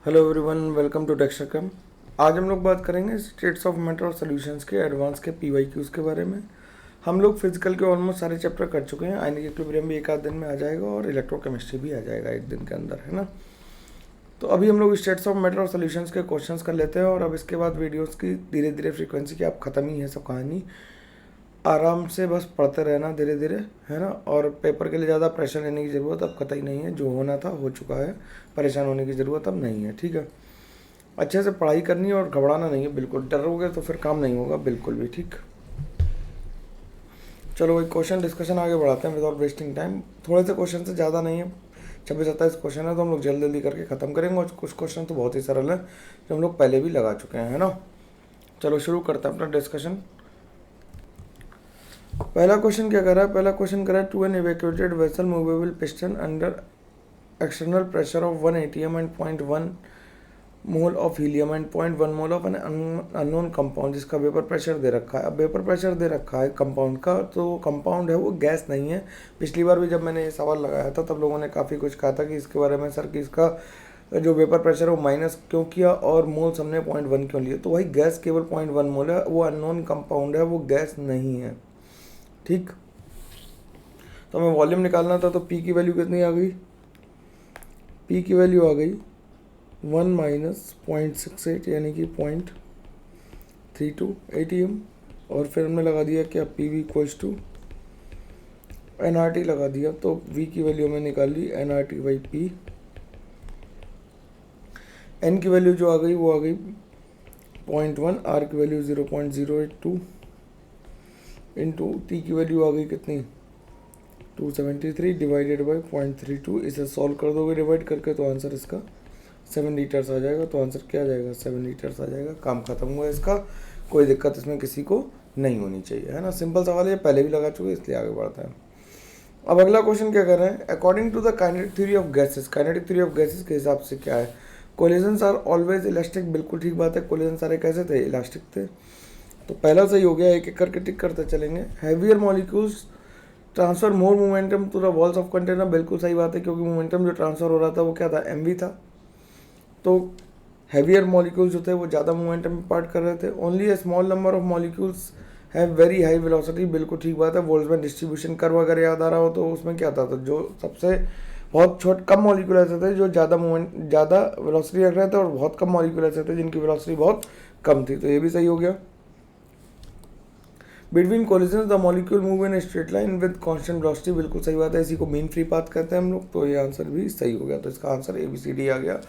Hello everyone, welcome to Texture Cam. आज हम लोग बात करेंगे स्टेट्स ऑफ मैटर और सॉल्यूशंस के एडवांस के पीवाईक्यूज के बारे में। हम लोग फिजिकल के ऑलमोस्ट सारे चैप्टर कर चुके हैं। आयनिक इक्विलिब्रियम भी एक आध दिन में आ जाएगा और इलेक्ट्रोकेमिस्ट्री भी आ जाएगा एक दिन के अंदर, है ना। तो अभी हम लोग स्टेट्स ऑफ मैटर और सॉल्यूशंस के क्वेश्चंस कर लेते हैं और अब इसके बाद वीडियोस की धीरे धीरे फ्रीक्वेंसी की आप ख़त्म ही है सब कहानी। आराम से बस पढ़ते रहना धीरे धीरे, है ना। और पेपर के लिए ज़्यादा प्रेशर लेने की ज़रूरत अब कतई नहीं है। जो होना था हो चुका है, परेशान होने की ज़रूरत अब नहीं है, ठीक है। अच्छे से पढ़ाई करनी है और घबराना नहीं है बिल्कुल। डरोगे तो फिर काम नहीं होगा बिल्कुल भी, ठीक। चलो भाई, क्वेश्चन डिस्कशन आगे बढ़ाते हैं विदाउट वेस्टिंग टाइम। थोड़े से क्वेश्चन से ज़्यादा नहीं है, 26-27 क्वेश्चन है तो हम लोग जल्दी जल्दी करके ख़त्म करेंगे। और कुछ क्वेश्चन तो बहुत ही सरल है जो हम लोग पहले भी लगा चुके हैं, है ना। चलो शुरू करते हैं अपना डिस्कशन। पहला क्वेश्चन क्या कर रहा है? पहला क्वेश्चन कर रहा है, to an evacuated vessel movable piston under external pressure of 1 atm and 0.1 mole of helium and 0.1 mole of an unknown compound, जिसका वेपर प्रेशर दे रखा है। अब वेपर प्रेशर दे रखा है कंपाउंड का, तो कंपाउंड है वो गैस नहीं है। पिछली बार भी जब मैंने ये सवाल लगाया था तब लोगों ने काफ़ी कुछ कहा था कि इसके बारे में, सर कि इसका जो वेपर प्रेशर है वो माइनस क्यों किया और मोल्स हमने 0.1 क्यों लिए। तो वही गैस केवल 0.1 मोल है, वो अननोन कंपाउंड है, वो गैस नहीं है, ठीक। तो हमें वॉल्यूम निकालना था, तो पी की वैल्यू कितनी आ गई? पी की वैल्यू आ गई 1 माइनस 0.68 यानी कि 0.32 ATM। और फिर हमने लगा दिया क्या? P V equals to NRT लगा दिया, तो V की वैल्यू हमें निकाल ली NRT बाई P। N की वैल्यू जो आ गई वो आ गई 0.1, R की वैल्यू 0.082 इंटू T की वैल्यू आ गई कितनी? 273 डिवाइडेड बाई 0.32। इसे सॉल्व कर दोगे डिवाइड करके तो आंसर इसका 7 लीटर्स आ जाएगा। तो आंसर क्या आ जाएगा? 7 लीटर्स आ जाएगा। काम खत्म हुआ इसका, कोई दिक्कत इसमें किसी को नहीं होनी चाहिए, है ना। सिंपल सवाल है, पहले भी लगा चुके इसलिए आगे बढ़ता है। अब अगला क्वेश्चन क्या कर रहे हैं? According to the kinetic theory of gases, kinetic theory of gases के हिसाब से क्या है? Collisions are always elastic. बिल्कुल ठीक बात है, कोलिजन सारे कैसे थे? इलास्टिक थे। तो पहला सही हो गया, एक एक करके टिक करते चलेंगे। Heavier molecules transfer more momentum to the walls of container. बिल्कुल सही बात है, क्योंकि मोमेंटम जो ट्रांसफर हो रहा था वो क्या था? mv था। तो हैवियर मॉलिक्यूल्स जो थे वो ज़्यादा मोमेंटम इम्पार्ट कर रहे थे। Only a small number of molecules have very high velocity. बिल्कुल ठीक बात है। बोल्ट्जमैन डिस्ट्रीब्यूशन कर्व अगर याद आ रहा हो तो उसमें क्या था? तो जो सबसे बहुत कम मॉलिक्यूल ऐसे थे जो ज़्यादा वेलोसिटी रख रहे थे, और बहुत कम मॉलिक्यूल ऐसे थे जिनकी वेलोसिटी बहुत कम थी। तो ये भी सही हो गया। Between collisions the molecule move in straight line with constant velocity. बिल्कुल सही बात है, इसी को मीन फ्री पाथ कहते हैं हम लोग। तो ये आंसर भी सही हो गया। तो इसका आंसर ABCD आ गया।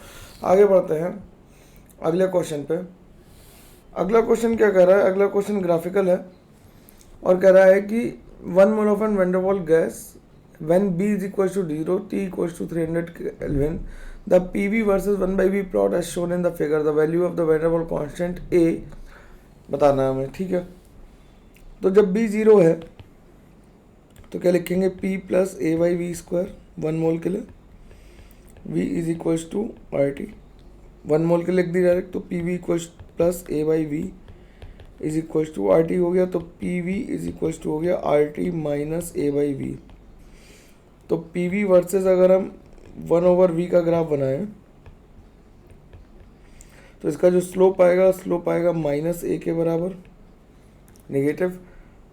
आगे बढ़ते हैं अगले क्वेश्चन पे। अगला क्वेश्चन क्या कह रहा है? अगला क्वेश्चन ग्राफिकल है और कह रहा है कि 1 mole of an van gas when B is equals to 0, T equals to 300 Kelvin, the PV versus 1/V plot as shown in the figure. The value of the van der Waals constant A बताना है हमें, ठीक है। तो जब B 0 है तो क्या लिखेंगे? P plus A/V square 1 mole के लिए। V is equals to RT, 1 mole के लिए लिख दी डायरेक्ट। तो PV equals plus A/V is equals to RT हो गया। तो PV इज इक्वल्स टू हो गया RT माइनस A/V। तो PV वर्सेस अगर हम 1/V का ग्राफ बनाएं तो इसका जो स्लोप आएगा -A के बराबर, नेगेटिव।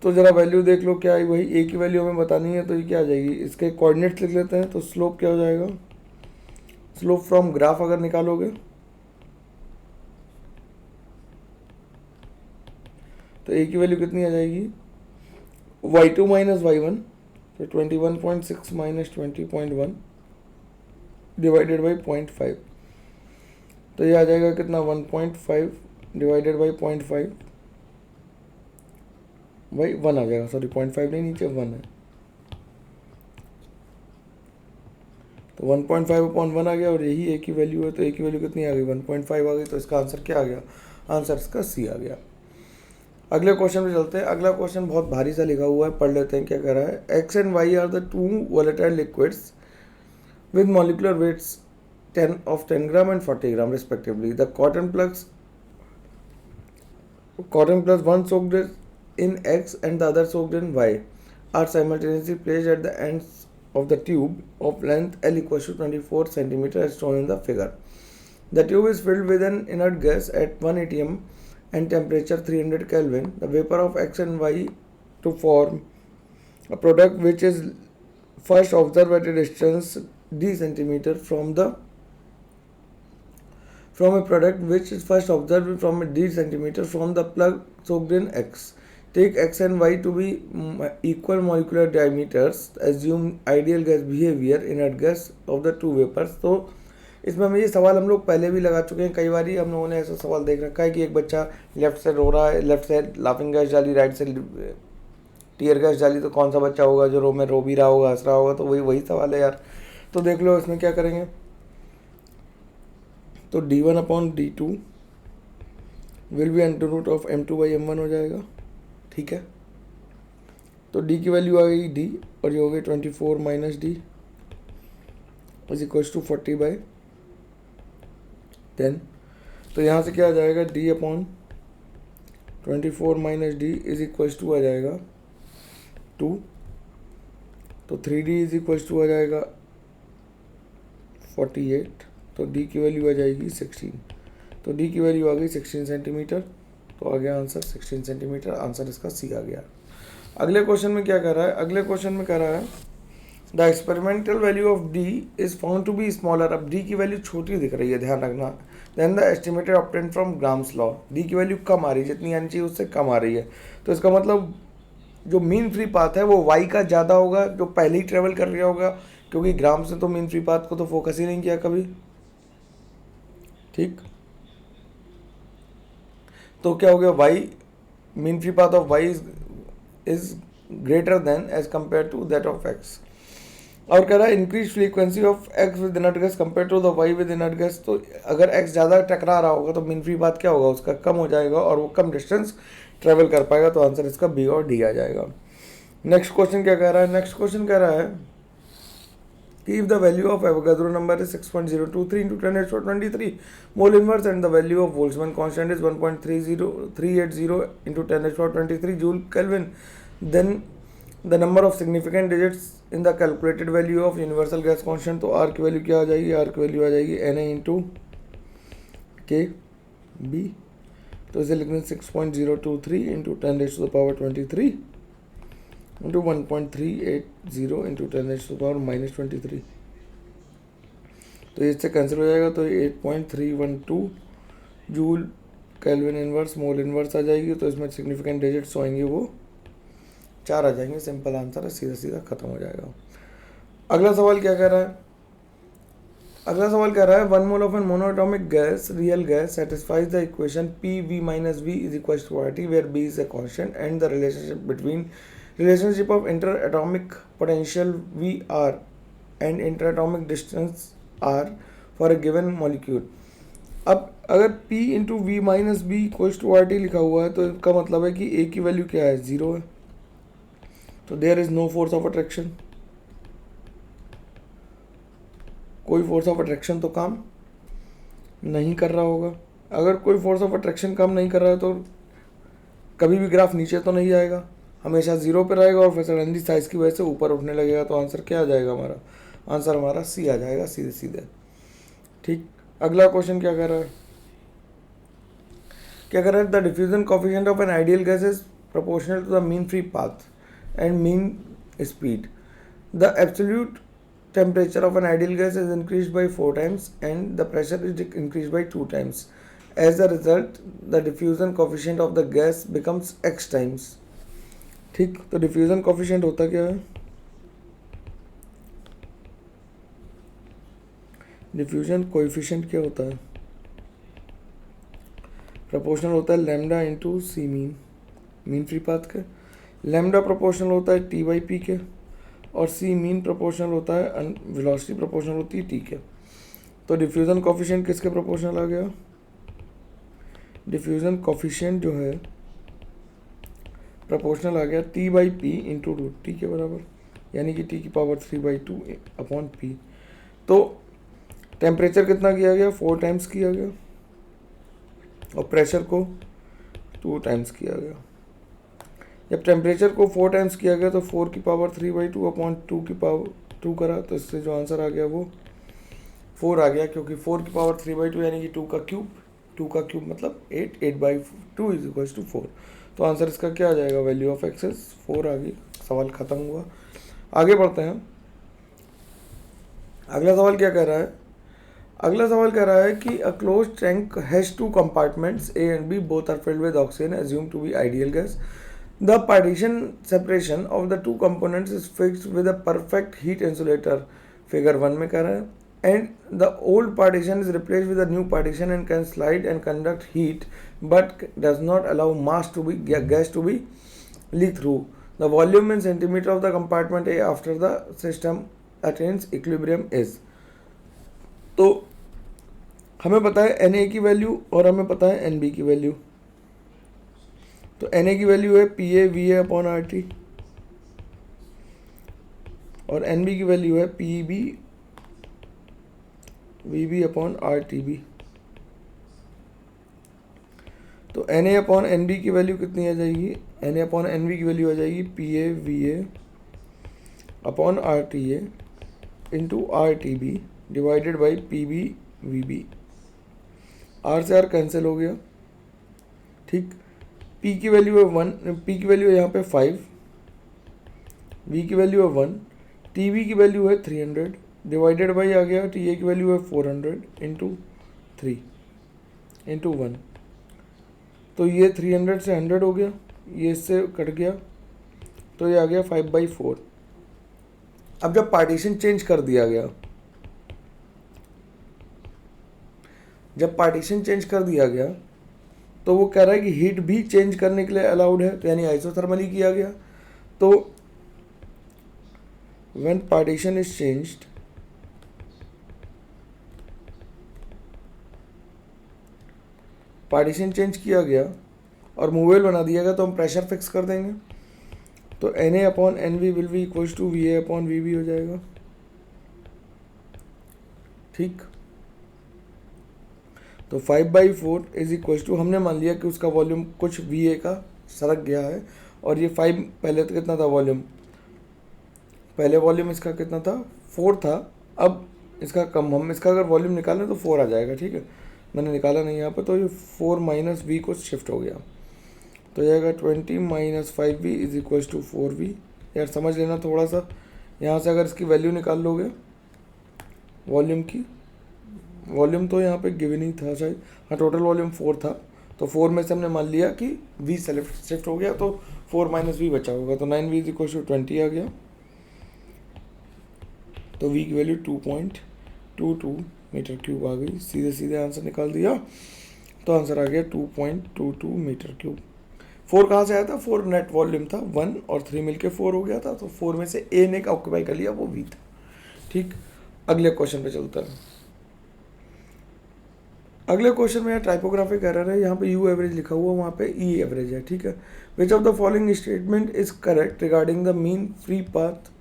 तो ज़रा वैल्यू देख लो क्या आई। वही A की वैल्यू हमें बतानी है, तो ये क्या आ जाएगी? इसके कोऑर्डिनेट्स लिख लेते हैं। तो स्लोप क्या हो जाएगा? स्लोप फ्रॉम ग्राफ अगर निकालोगे तो A की वैल्यू कितनी आ जाएगी? y2 माइनस y1, तो 21.6 माइनस 20.1 डिवाइडेड बाई 0.5। तो ये आ जाएगा कितना? 1.5 डिवाइडेड बाई 0.5 भाई 1 आ जाएगा। सॉरी 0.5 नहीं, नीचे 1 है। तो 1.5 अपॉन 1 आ गया और यही A की वैल्यू है। तो A की वैल्यू कितनी आ गई? 1.5 आ गई। तो इसका आंसर क्या आ गया? आंसर इसका C आ गया। अगले क्वेश्चन पे चलते हैं। अगला क्वेश्चन बहुत भारी सा लिखा हुआ है, पढ़ लेते हैं क्या कह रहा है। X and Y are the two volatile liquids with molecular weights 10 gram and 40 gram respectively. The cotton plugs one soaked in X and the other soaked in Y are simultaneously placed at the ends of the tube of length L equals to 24 centimeter as shown in the figure. The tube is filled with an inert gas at 1 atm and temperature 300 Kelvin. The vapor of X and Y to form a product which is first observed at a distance d centimeter from a product which is first observed from a d centimeter from the plug soaked in X. Take X and Y to be equal molecular diameters. Assume ideal gas behavior inert gas of the two vapors. तो इसमें हमें ये सवाल हम लोग पहले भी लगा चुके हैं कई बार ही हम लोगों ने ऐसा सवाल देख रखा है कि एक बच्चा लेफ्ट से रो रहा है, लेफ्ट से लाफिंग गैस डाली, राइट से टीयर गैस डाली, तो कौन सा बच्चा होगा जो रो में रो भी रहा होगा, हंस रहा होगा? तो वही सवाल है यार। तो देख लो इसमें क्या करेंगे, तो d1/d2 will be under root of m2/m1 हो जाएगा। ठीक है, तो d की वैल्यू आ गई d और ये हो गई 24 minus D is equal to 40/10। तो यहाँ से क्या आ जाएगा, d/24 minus D is equal to आ जाएगा 2। तो 3d इज इक्वल टू आ जाएगा 48। तो d की वैल्यू आ जाएगी 16। तो d की वैल्यू आ गई 16 सेंटीमीटर। तो आ गया आंसर 16 सेंटीमीटर। आंसर इसका सी आ गया। अगले क्वेश्चन में क्या कर रहा है, अगले क्वेश्चन में कह रहा है the experimental value of d is found to be smaller. अब d की वैल्यू छोटी दिख रही है, ध्यान रखना। Then the estimated obtain from Graham's law, d की वैल्यू कम आ रही है, जितनी आनी चाहिए उससे कम आ रही है। तो इसका मतलब जो मीन फ्री पाथ है वो y का ज़्यादा होगा, जो पहले ही ट्रेवल कर लिया होगा, क्योंकि ग्राम से तो मीन फ्री पाथ को तो फोकस ही नहीं किया कभी। ठीक, तो क्या हो गया, y mean free path of y is greater than as compare to that of x। और कह रहा है increase frequency of x with inert gas compare to the y with inert gas. तो अगर x ज़्यादा टकरा रहा होगा तो मीन फ्री पाथ क्या होगा, उसका कम हो जाएगा और वो कम डिस्टेंस ट्रेवल कर पाएगा। तो आंसर इसका बी और डी आ जाएगा। नेक्स्ट क्वेश्चन क्या कह रहा है, नेक्स्ट क्वेश्चन कह रहा है कि if the value of Avogadro number is 6.023 into 10⁻23 mole inverse and the value of Boltzmann constant is 1.380 into 10⁻23 joule Kelvin, then the number of significant digits in the calculated value of universal gas constant। तो R की value क्या आ जाएगी, R की value आ जाएगी Na into K B. तो इसे लिखने 6.023 into 10⁻23 into 1.380 into 10⁻⁻23। तो इससे कैंसिल हो जाएगा। तो 8.312 joule kelvin inverse mole inverse आ जाएगी। तो इसमें सिग्निफिकेंट डिजिट्स होंगे वो 4 आ जाएंगे। सिंपल आंसर है, सीधा सीधा खत्म हो जाएगा। अगला सवाल क्या कह रहा है, अगला सवाल कह रहा है 1 mole of an monoatomic gas real gas satisfies the equation PV minus V is equal to RT where B is a constant and the relationship of interatomic potential VR and interatomic distance R for a given molecule। अब अगर P into V minus B equals to RT लिखा हुआ है तो इसका मतलब है कि A की वैल्यू क्या है, 0 है। तो there is no force of attraction, कोई फोर्स ऑफ अट्रैक्शन तो काम नहीं कर रहा होगा। अगर कोई फोर्स ऑफ अट्रैक्शन काम नहीं कर रहा है तो कभी भी ग्राफ नीचे तो नहीं जाएगा, हमेशा 0 पे रहेगा और फिर सडनली साइज की वजह से ऊपर उठने लगेगा। तो आंसर क्या आ जाएगा हमारा, आंसर हमारा सी आ जाएगा सीधे सीधे। ठीक, अगला क्वेश्चन क्या कर रहा है, क्या कर रहा है the diffusion coefficient of an ideal gas is proportional to the mean free path and mean speed. The absolute temperature of an ideal gas is increased by 4 times and the pressure is increased by 2 times. As a result, the diffusion coefficient of the gas becomes x times। ठीक, तो diffusion coefficient होता क्या है, diffusion coefficient क्या होता है, proportional होता है लैम्डा इंटू सी मीन, मीन फ्री पाथ के। लैम्डा प्रोपोर्शनल होता है टी बाई पी के और सी मीन प्रोपोर्शनल होता है, वेलोसिटी प्रोपोर्शनल होती है टी के। तो डिफ्यूज़न कोफिशिएंट किसके प्रोपोर्शनल आ गया, डिफ्यूज़न कोफिशिएंट जो है प्रोपोर्शनल आ गया T by P into root T के बराबर, यानी कि टी की पावर 3/2 अपॉन पी। तो टेम्परेचर कितना किया गया, 4 टाइम्स किया गया और प्रेशर को 2 टाइम्स किया गया। जब टेम्परेचर को 4 टाइम्स किया गया तो 4 की पावर 3/2 अपॉन 2 की पावर 2 करा, तो इससे जो आंसर आ गया वो 4 आ गया, क्योंकि 4 की पावर 3/2 यानी कि 2 का क्यूब, 2 का क्यूब मतलब 8, 8/2 इज इक्वल्स टू 4। तो आंसर इसका क्या आ जाएगा, वैल्यू ऑफ एक्स इज 4 आ गई। सवाल खत्म हुआ। आगे बढ़ते हैं। अगला सवाल क्या कह रहा है, अगला सवाल कह रहा है कि a close tank has 2 compartments A and B, both are filled with oxygen assumed to be ideal gas. The partition separation of the two components is fixed with a perfect heat insulator, figure 1 में कह रहा है, and the old partition is replaced with a new partition and can slide and conduct heat but does not allow gas to be leak through. The volume in centimeter of the compartment A after the system attains equilibrium is. तो हमें पता है Na की value और हमें पता है Nb की वैल्यू। तो Na की वैल्यू है Pa Va अपॉन RT और Nb की वैल्यू है Pb Vb अपॉन RTB। तो Na अपॉन Nb की वैल्यू कितनी आ जाएगी, Na अपॉन Nb की वैल्यू आ जाएगी Pa Va upon RTA into RTB divided by Pb Vb। R से R कैंसिल हो गया, ठीक। P की वैल्यू है 1, P की वैल्यू है यहाँ पे 5, V की वैल्यू है 1, TB की वैल्यू है 300 डिवाइडेड बाई आ गया TA की वैल्यू है 400 इंटू 3 इंटू 1। तो ये 300 से 100 हो गया, ये इससे कट गया, तो ये आ गया 5/4। अब जब पार्टीशन चेंज कर दिया गया, जब पार्टीशन चेंज कर दिया गया तो वो कह रहा है कि हीट भी चेंज करने के लिए अलाउड है, तो यानी आइसोथर्मली किया गया। तो when partition is changed, partition change किया गया और मूवेबल बना दिया गया, तो हम प्रेशर फिक्स कर देंगे। तो Na upon Nv will be equals to Va upon Vb हो जाएगा, ठीक। तो 5/4 इज इक्वल टू, हमने मान लिया कि उसका वॉल्यूम कुछ Va का सरक गया है, और ये 5 पहले तो कितना था वॉल्यूम, पहले वॉल्यूम इसका कितना था 4 था, अब इसका कम, हम इसका अगर वॉल्यूम निकालें तो 4 आ जाएगा, ठीक है। मैंने निकाला नहीं यहाँ पर, तो ये 4 माइनस V को शिफ्ट हो गया, तो जाएगा 20 minus 5V is equal to 4V। यार समझ लेना थोड़ा सा, यहाँ से अगर इसकी वैल्यू निकाल लोगे वॉल्यूम की, वॉल्यूम तो यहाँ पे गिवन ही था शायद, हाँ टोटल वॉल्यूम 4 था, तो 4 में से हमने मान लिया कि V शिफ्ट हो गया, तो 4 माइनस V बचा होगा, तो 9V इज इक्वल टू 20 आ गया। तो V की वैल्यू 2.22 मीटर क्यूब आ गई, सीधे सीधे आंसर निकाल दिया, तो आंसर आ गया 2.22 मीटर क्यूब। 4 कहाँ से आया था, 4 नेट वॉल्यूम था, 1 और 3 मिलके 4 हो गया था, तो 4 में से A ने ऑक्यूपाई कर लिया, वो V था, ठीक। अगले क्वेश्चन पे चलता है। अगले क्वेश्चन में टाइपोग्राफिक एरर है, यहाँ पे यू एवरेज लिखा हुआ, वहाँ पे ई एवरेज है, ठीक है। Which of the following statement is correct regarding the mean free path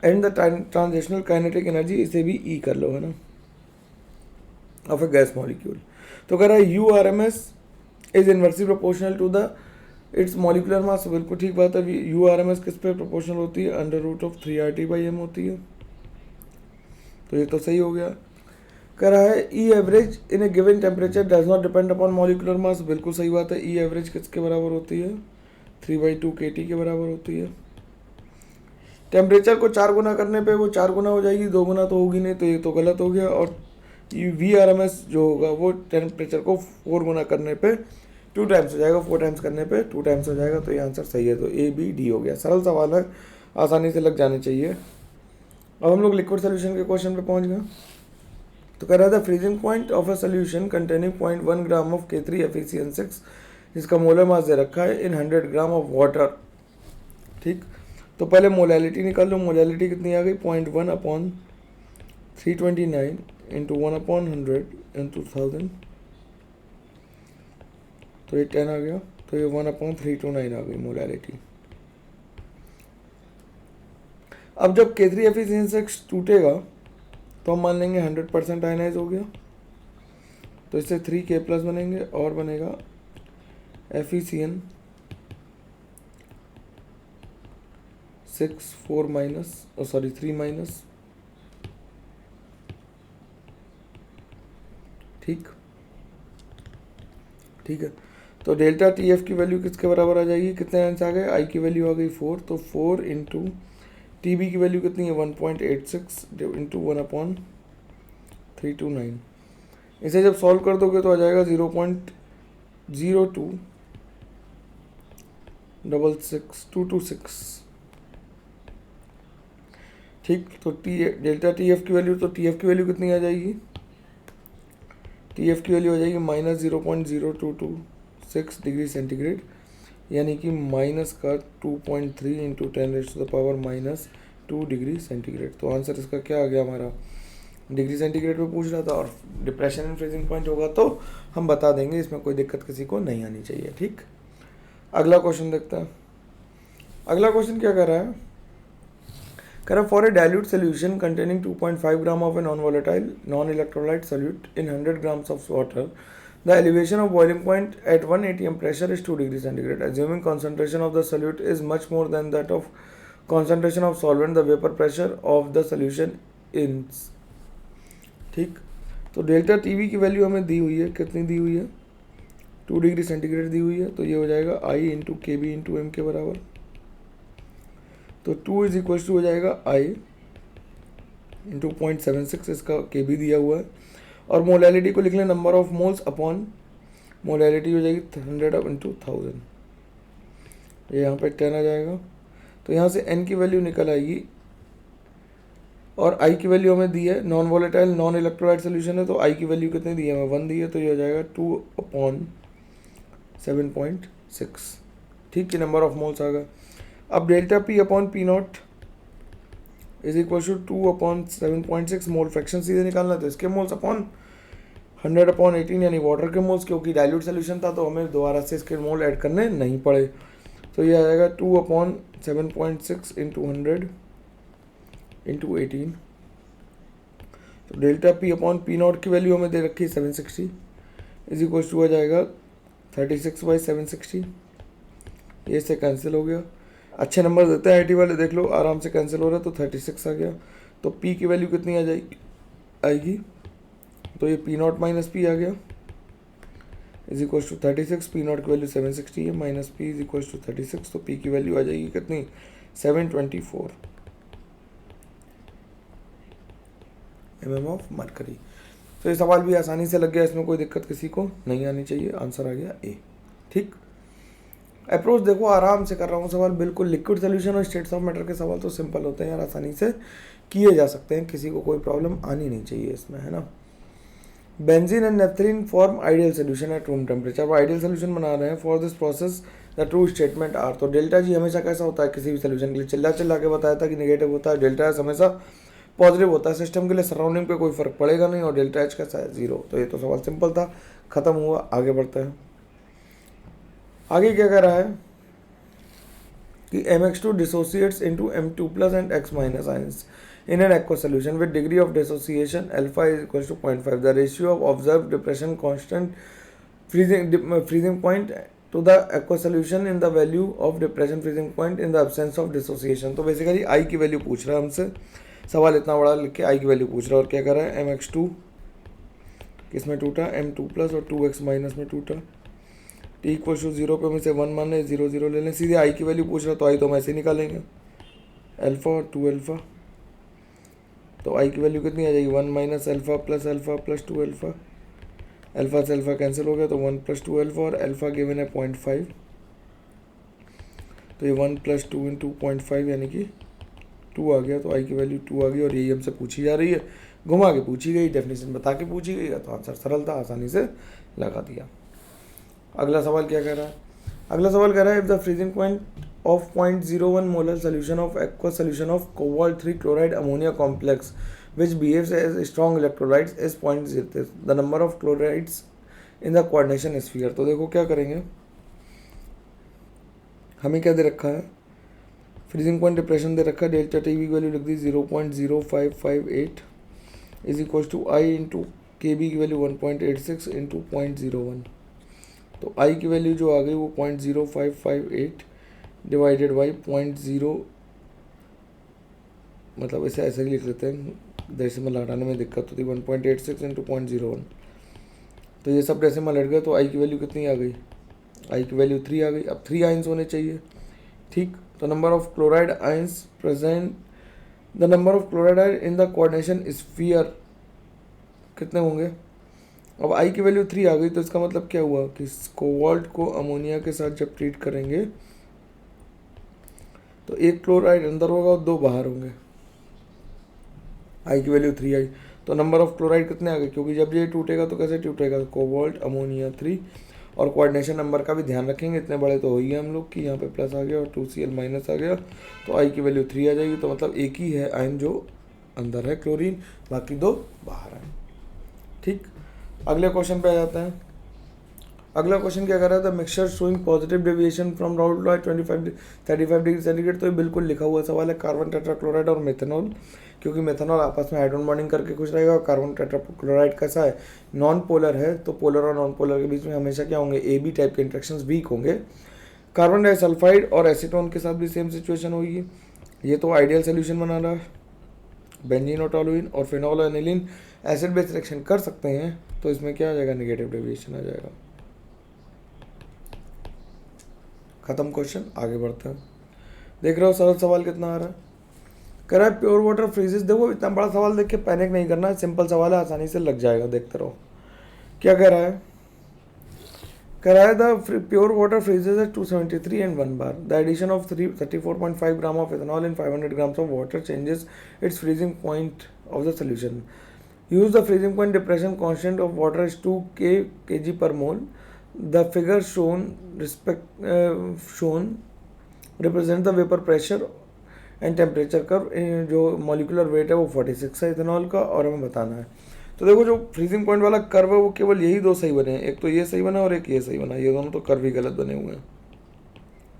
and the transitional kinetic energy, इसे भी ई कर लो, है ना, ऑफ ए गैस मॉलिक्यूल। तो कह रहा है U R M S is inversely proportional to the its molecular mass, बिल्कुल ठीक बात है। यू आर एम एस किस पे प्रोपोर्शनल होती है, √3RT/m होती है, तो ये तो सही हो गया। कह रहा है E average in a given temperature does not depend upon molecular mass, बिल्कुल सही बात है। ई एवरेज किसके बराबर होती है, 3/2 KT के बराबर होती है। टेम्परेचर को 4 गुना करने पे वो 4 गुना हो जाएगी, 2 गुना तो होगी नहीं, तो ये तो गलत हो गया। और VRMS जो होगा वो टेम्परेचर को 4 गुना करने पे 2 टाइम्स हो जाएगा, 4 टाइम्स करने पे 2 टाइम्स हो जाएगा, तो ये आंसर सही है। तो A B D हो गया, सरल सवाल है, आसानी से लग जाने चाहिए। अब हम लोग लिक्विड सोल्यूशन के क्वेश्चन पे पहुंच गए। तो कह रहा था freezing point of a solution containing 0.1 gram of K3 FeCN6, जिसका मोलर मास दे रखा है इन 100 ग्राम ऑफ वाटर, ठीक। तो पहले मोलैलिटी निकाल लो, मोलैलिटी कितनी आ गई, 0.1 अपॉन 329 इंटू 1 अपॉन 100 इंटू 1000, तो ये 10 आ गया, तो ये 1 अपॉन 329 आ गई मोलैलिटी। अब जब K3 FeCN6 टूटेगा तो हम मान लेंगे 100% आयनाइज हो गया, तो इससे 3K+ बनेंगे और बनेगा FeCN 6 4 माइनस 3 माइनस ठीक है। तो डेल्टा टी एफ की वैल्यू किसके बराबर आ जाएगी, कितने आंसर आ गए, आई की वैल्यू आ गई 4, तो 4 इंटू टी बी की वैल्यू कितनी है 1.86 इंटू 1/329। इसे जब सॉल्व कर दोगे तो आ जाएगा 0.0266226। ठीक, तो डेल्टा टी एफ की वैल्यू, तो टी एफ की वैल्यू कितनी आ जाएगी, टी एफ की वैल्यू आ जाएगी -0.0226 डिग्री सेंटीग्रेड, यानी कि माइनस का 2.3 इंटू 10⁻⁻² डिग्री सेंटीग्रेड। तो आंसर इसका क्या आ गया हमारा, डिग्री सेंटीग्रेड में पूछ रहा था और डिप्रेशन एंड फ्रीजिंग पॉइंट होगा तो हम बता देंगे, इसमें कोई दिक्कत किसी को नहीं आनी चाहिए। ठीक, अगला क्वेश्चन देखते हैं। अगला क्वेश्चन क्या कर रहा है, कह रहा for a dilute solution containing 2.5 gram of a non volatile non electrolyte solute in 100 grams of water, the elevation of boiling point at 1 atm pressure is 2 degrees centigrade. Assuming concentration of the solute is much more than that of concentration of solvent, the vapor pressure of the solution is। ठीक, तो delta TV की value हमें दी हुई है, कितनी दी हुई है 2 degree centigrade दी हुई है, तो ये हो जाएगा आई into K B into M के बराबर। तो 2 इज इक्वल टू हो जाएगा आई इंटू 0.76, इसका के बी दिया हुआ है, और मोलैलिटी को लिख लें number of moles upon molality हो जाएगी 100 इंटू 1000, ये यहाँ पे 10 आ जाएगा। तो यहाँ से n की वैल्यू निकल आएगी, और i की वैल्यू हमें दी है, non volatile non electrolyte solution है, तो i की वैल्यू कितनी दी है हमें 1 दी है, तो ये हो जाएगा 2/7.6। ठीक है, नंबर ऑफ मोल्स आ गया। अब delta P upon P not is equal to 2/7.6 mole fraction सीधे निकालना, तो इसके मोल्स अपॉन 100/18 यानी वाटर के मोल्स, क्योंकि डाइल्यूट सोल्यूशन था तो हमें दोबारा से इसके मोल ऐड करने नहीं पड़े। तो ये आ जाएगा 2/7.6 इंटू 100 इंटू 18। तो delta P upon P not की वैल्यू हमें दे रखी है 760 इज इक्वल टू आ जाएगा 36/760। ये इससे कैंसिल हो गया, अच्छे नंबर देते हैं आईटी वाले, देख लो आराम से कैंसिल हो रहा है, तो 36 आ गया। तो पी की वैल्यू कितनी आ आएगी, तो ये पी नॉट माइनस पी आ गया is equal to 36, P not की वैल्यू 760 है, minus P is equal to 36, तो पी की वैल्यू आ जाएगी कितनी 724 mm ऑफ मरकरी। तो ये सवाल भी आसानी से लग गया, इसमें कोई दिक्कत किसी को नहीं आनी चाहिए, आंसर आ गया ए। ठीक, अप्रोच देखो आराम से कर रहा हूँ सवाल, बिल्कुल लिक्विड सोल्यूशन और स्टेट्स ऑफ मैटर के सवाल तो सिंपल होते हैं यार, आसानी से किए जा सकते हैं, किसी को कोई प्रॉब्लम आनी नहीं चाहिए इसमें, है ना। Benzene and naphthalene form ideal solution at room temperature, अब आइडियल सोल्यूशन बना रहे हैं for this process the true statement are. तो डेल्टा जी हमेशा कैसा होता है किसी भी सोल्यूशन के लिए, चिल्ला के बताया था कि नेगेटिव होता है, डेल्टा एस हमेशा पॉजिटिव होता है सिस्टम के लिए, सराउंडिंग पे कोई फर्क पड़ेगा नहीं, और डेल्टा एच कैसा है 0। तो ये तो सवाल सिंपल था, खत्म हुआ, आगे बढ़ते हैं। आगे क्या कह रहा है कि mx2 dissociates into m2 plus and x minus ions in an aqueous solution with degree of dissociation alpha is equal to 0.5. The ratio of observed depression constant freezing point to the aqueous solution in the value of depression freezing point in the absence of dissociation। तो basically I की value पूछ रहा है हमसे, सवाल इतना बड़ा लिख के I की वैल्यू पूछ रहा है, और क्या कर रहा है mx2 किसमें टूटा m2 प्लस और 2x माइनस में टूटा, टी इक्वल टू 0 पे में से 1 मान लें, 0 0 ले लें, सीधे आई की वैल्यू पूछ रहा तो आई तो हम ऐसे निकालेंगे अल्फा और 2 अल्फा, तो आई की वैल्यू कितनी आ जाएगी 1 minus alpha plus 2 alpha, alpha से अल्फा कैंसिल हो गया, तो 1 प्लस 2 अल्फा, और अल्फा गिवन है 0.5, तो ये 1 प्लस 2 इंटू 0.5 यानी कि 2 आ गया, तो आई की वैल्यू 2 आ गई, और यही हमसे पूछी जा रही है, घुमा के पूछी गई, डेफिनेशन बता के पूछी गई है, तो आंसर सरल था, आसानी से लगा दिया। अगला सवाल क्या कह रहा है, अगला सवाल कह रहा है if the freezing point of 0.01 molar solution of aqua solution of cobalt 3 chloride ammonia complex which behaves as strong electrolytes is 0.0, the number of chlorides in the coordination sphere। तो देखो क्या करेंगे, हमें क्या दे रखा है, फ्रीजिंग पॉइंट डिप्रेशन दे रखा है, डेल्टा टी की वैल्यू लिख दी 0.0558 is equal to I into K B की वैल्यू 1.86 इंटू 0.01। तो आई की वैल्यू जो आ गई वो 0.0558 डिवाइडेड बाई 0.0, मतलब इसे ऐसे ही लिख लेते हैं, जैसे में हटाने में दिक्कत होती है, 1.86 इंटू 0.01। तो ये सब डेसिमल हट गए, तो आई की वैल्यू कितनी आ गई, आई की वैल्यू 3 आ गई। अब 3 आइंस होने चाहिए, ठीक। तो number of chloride ions present, the number of chloride in the coordination sphere कितने होंगे। अब आई की वैल्यू 3 आ गई, तो इसका मतलब क्या हुआ कि कोबाल्ट को अमोनिया के साथ जब ट्रीट करेंगे तो एक क्लोराइड अंदर होगा और 2 बाहर होंगे। आई की वैल्यू 3 आई, तो नंबर ऑफ क्लोराइड कितने आ गए, क्योंकि जब ये टूटेगा तो कैसे टूटेगा, कोबाल्ट अमोनिया 3। और कोऑर्डिनेशन नंबर का भी ध्यान रखेंगे, इतने बड़े तो हो ही है हम लोग कि यहाँ पे प्लस आ गया और 2Cl माइनस आ गया, तो आई की वैल्यू 3 आ जाएगी। तो मतलब एक ही है आयन जो अंदर है क्लोरीन, बाकी 2 बाहर हैं, ठीक। अगले क्वेश्चन पे आ जाते हैं। अगला क्वेश्चन क्या कर रहा था, mixture showing positive deviation from round law 35 degree centigrade. तो ये बिल्कुल लिखा हुआ सवाल है, कार्बन टेट्राक्लोराइड और मेथनॉल, क्योंकि मेथनॉल आपस में हाइड्रोजन बॉन्डिंग करके खुश रहेगा और कार्बन टेट्राक्लोराइड कैसा है, नॉन पोलर है, तो पोलर और नॉन पोलर के बीच में हमेशा क्या होंगे, ए बी टाइप के इंट्रैक्शंस वीक होंगे। कार्बन डाइसल्फाइड और एसीटोन के साथ भी सेम सिचुएशन होगी। ये तो आइडियल सोल्यूशन बना रहा है, बेंजीन और टोलुइन और फिनॉल और एनिलीन एसिड बेस रिएक्शन कर सकते हैं, तो इसमें क्या आ जाएगा, नेगेटिव डेविएशन आ जाएगा। खत्म क्वेश्चन, आगे बढ़ते हैं। देख रहे हो सरल सवाल कितना आ रहा है, कह रहा है प्योर वाटर फ्रीजेस। देखो इतना बड़ा सवाल देख के पैनिक नहीं करना है, सिंपल सवाल है, आसानी से लग जाएगा, देखते रहो। क्या कह रहा है, कह रहा है the pure water freezes at 273 and 1 bar. The addition of 34.5 gram of ethanol in 500 grams of water changes its freezing point of the solution. Use the freezing point depression constant of water is 2 kg per mole. The figure shown represent the vapor pressure and temperature curve. जो molecular weight है वो 46 है ethanol का, और हमें बताना है। तो देखो जो फ्रीजिंग पॉइंट वाला कर्व है वो केवल यही 2 सही बने हैं, एक तो ये सही बना और एक ये सही बना, ये दोनों तो कर्व ही गलत बने हुए हैं,